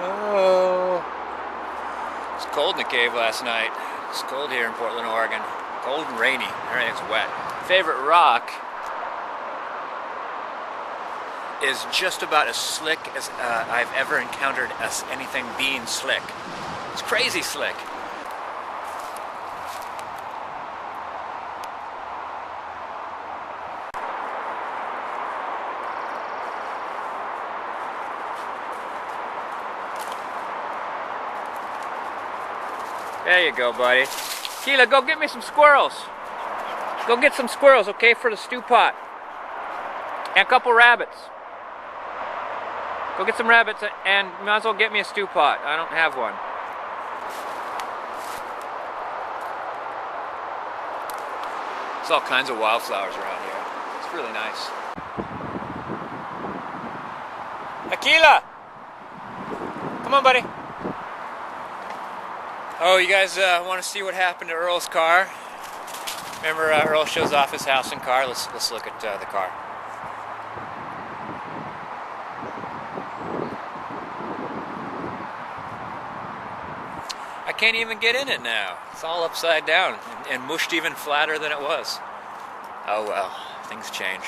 Oh. It's cold in the cave last night. It's cold here in Portland, Oregon. Cold and rainy. Everything's wet. Favorite rock is just about as slick as I've ever encountered as anything being slick. It's crazy slick. There you go, buddy. Keela, go get me some squirrels. Go get some squirrels, okay, for the stew pot. And a couple rabbits. Go get some rabbits and you might as well get me a stew pot. I don't have one. There's all kinds of wildflowers around here. It's really nice. Akila! Come on, buddy. Oh, you guys want to see what happened to Earl's car? Remember Earl shows off his house and car? Let's look at the car. I can't even get in it now. It's all upside down and mushed even flatter than it was. Oh well, things change.